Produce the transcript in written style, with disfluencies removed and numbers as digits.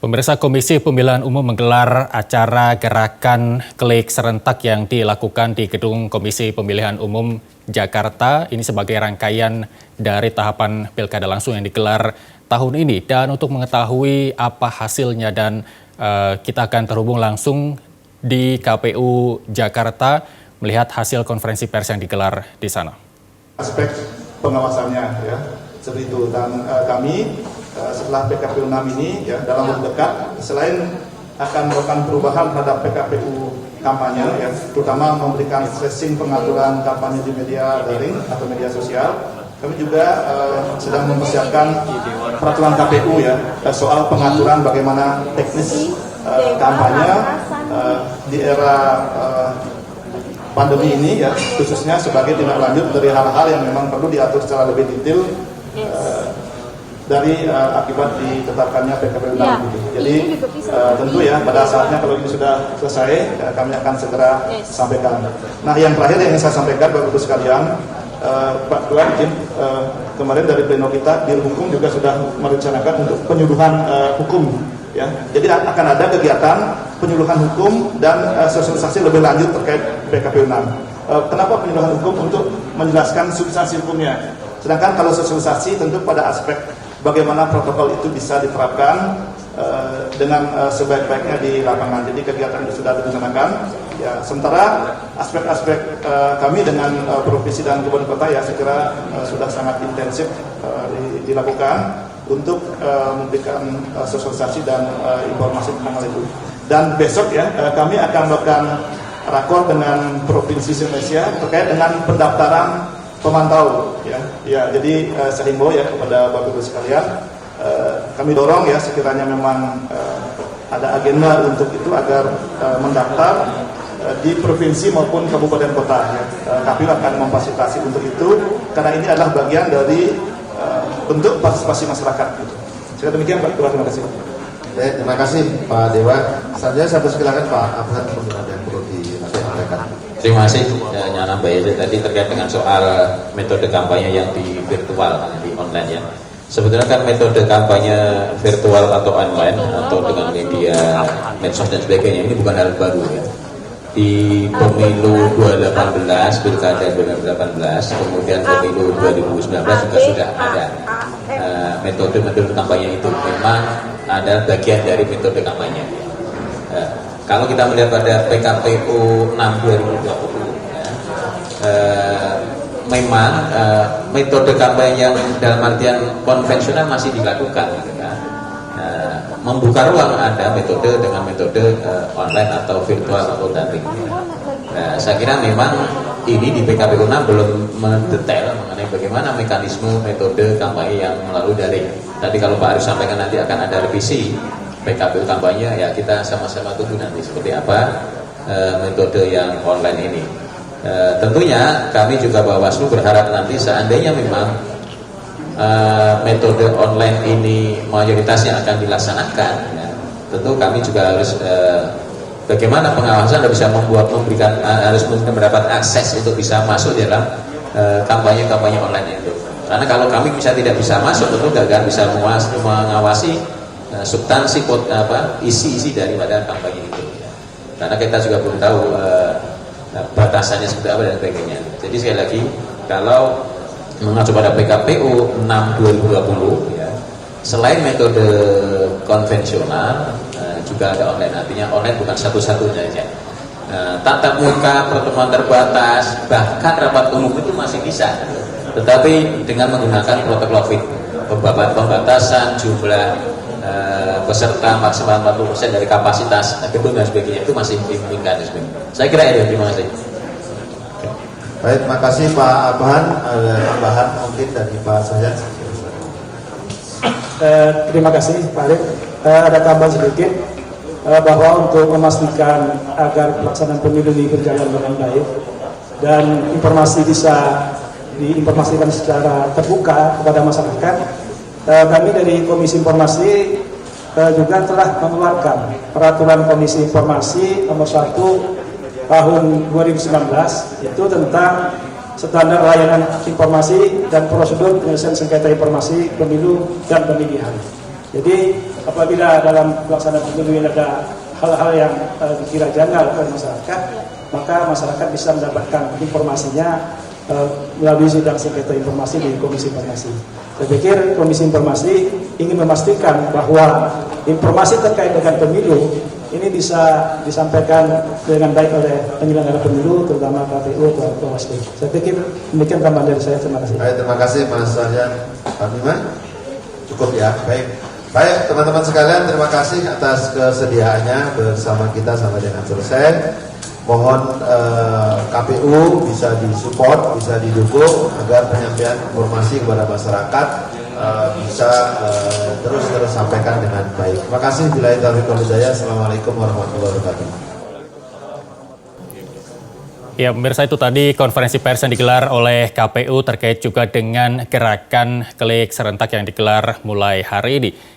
Pemirsa, Komisi Pemilihan Umum menggelar acara gerakan klik serentak yang dilakukan di Gedung Komisi Pemilihan Umum Jakarta. Ini sebagai rangkaian dari tahapan pilkada langsung yang digelar tahun ini. Dan untuk mengetahui apa hasilnya dan kita akan terhubung langsung di KPU Jakarta melihat hasil konferensi pers yang digelar di sana. Aspek pengawasannya ya, seperti itu. Dan kami setelah PKPU 6 ini ya dalam waktu dekat selain akan melakukan perubahan terhadap PKPU kampanye ya, terutama memberikan stressing pengaturan kampanye di media daring atau media sosial, kami juga sedang mempersiapkan peraturan KPU ya soal pengaturan bagaimana teknis kampanye di era pandemi ini ya, khususnya sebagai tindak lanjut dari hal-hal yang memang perlu diatur secara lebih detail dari akibat ditetapkannya PKPU 6 ini. Jadi tentu ya pada saatnya kalau ini sudah selesai kami akan segera sampaikan. Nah, yang terakhir yang ingin saya sampaikan Bapak Ibu sekalian, Pak Ketua izin kemarin dari pleno kita Biro Hukum juga sudah merencanakan untuk penyuluhan hukum ya. Jadi akan ada kegiatan penyuluhan hukum dan sosialisasi lebih lanjut terkait PKPU 6. Kenapa penyuluhan hukum? Untuk menjelaskan substansi hukumnya. Sedangkan kalau sosialisasi tentu pada aspek bagaimana protokol itu bisa diterapkan dengan sebaik-baiknya di lapangan. Jadi kegiatan itu sudah direncanakan. Ya, sementara aspek-aspek kami dengan provinsi dan kabupaten kota ya saya kira sudah sangat intensif dilakukan untuk memberikan sosialisasi dan informasi tentang hal itu. Dan besok ya kami akan melakukan rakor dengan provinsi Indonesia terkait dengan pendaftaran pemantau ya. Jadi saya himbau ya kepada Bapak Ibu sekalian, kami dorong ya sekiranya memang ada agenda untuk itu agar mendaftar di provinsi maupun kabupaten kota ya. KPU akan memfasilitasi untuk itu karena ini adalah bagian dari bentuk partisipasi masyarakat gitu. Saya demikian Pak Ketua, terima kasih. Terima kasih Pak Dewa. Selanjutnya saya persilakan Pak Abhan untuk ada yang perlu disampaikan. Terima kasih Nyana Mbak Yede tadi terkait dengan soal metode kampanye yang di virtual, di online ya. Sebetulnya kan metode kampanye virtual atau online atau dengan media medsos dan sebagainya ini bukan hal baru ya. Di pemilu 2018, pilkada 2018, kemudian pemilu 2019 juga sudah ada metode-metode kampanye itu. Memang ada bagian dari metode kampanye. Kalau kita melihat pada PKPU 6 2020 memang metode kampanye yang dalam artian konvensional masih dilakukan membuka ruang ada metode dengan metode online atau virtual atau daring. Saya kira memang ini di PKPU 6 belum mendetail mengenai bagaimana mekanisme metode kampanye yang melalui daring. Tadi kalau Pak Arief sampaikan nanti akan ada revisi PKPU kampanye, ya kita sama-sama tunggu nanti seperti apa metode yang online ini. Tentunya kami juga Bawaslu berharap nanti seandainya memang metode online ini mayoritasnya akan dilaksanakan ya, tentu kami juga harus bagaimana pengawasan bisa memberikan harus mendapat akses untuk bisa masuk dalam kampanye-kampanye online itu. Karena kalau kami bisa tidak bisa masuk, tentu tidak bisa mengawasi substansi isi-isi daripada kampanye itu ya. Karena kita juga belum tahu batasannya seperti apa dan sebagainya. Jadi sekali lagi kalau mengacu pada PKPU 6 2020 ya, selain metode konvensional juga ada online. Artinya online bukan satu-satunya ya. Tatap muka, pertemuan terbatas, bahkan rapat umum itu masih bisa, tetapi dengan menggunakan protokol COVID, pembatasan jumlah peserta maksimal 40% dari kapasitas gedung dan sebagainya itu masih dimungkinkan. Saya kira itu, terima kasih. Baik, terima kasih Pak Abhan. Ada tambahan mungkin dari Pak Sajat. Terima kasih Pak Arief. Ada tambahan sedikit bahwa untuk memastikan agar pelaksanaan pemilu ini berjalan dengan baik dan informasi bisa diinformasikan secara terbuka kepada masyarakat, kami dari Komisi Informasi juga telah mengeluarkan Peraturan Komisi Informasi nomor 1 tahun 2019 itu tentang standar layanan informasi dan prosedur penyelesaian sengketa informasi pemilu dan pemilihan. Jadi apabila dalam pelaksanaan pemilu ini ada hal-hal yang dikira janggal oleh masyarakat, maka masyarakat bisa mendapatkan informasinya melalui sidang sengketa informasi di Komisi Informasi. Saya pikir Komisi Informasi ingin memastikan bahwa informasi terkait dengan pemilu ini bisa disampaikan dengan baik oleh penyelenggara pemilu, terutama KPU atau Bawaslu. Saya pikir demikian tambahan dari saya. Terima kasih. Baik, terima kasih Mas Sahyan. Pak Bima, cukup ya. Baik, baik teman-teman sekalian, terima kasih atas kesediaannya bersama kita sampai dengan selesai. Mohon KPU bisa disupport, bisa didukung agar penyampaian informasi kepada masyarakat bisa terus sampaikan dengan baik. Terima kasih. Billahi taufiq wal hidayah. Assalamualaikum warahmatullahi wabarakatuh. Ya, pemirsa, itu tadi konferensi pers yang digelar oleh KPU terkait juga dengan gerakan klik serentak yang digelar mulai hari ini.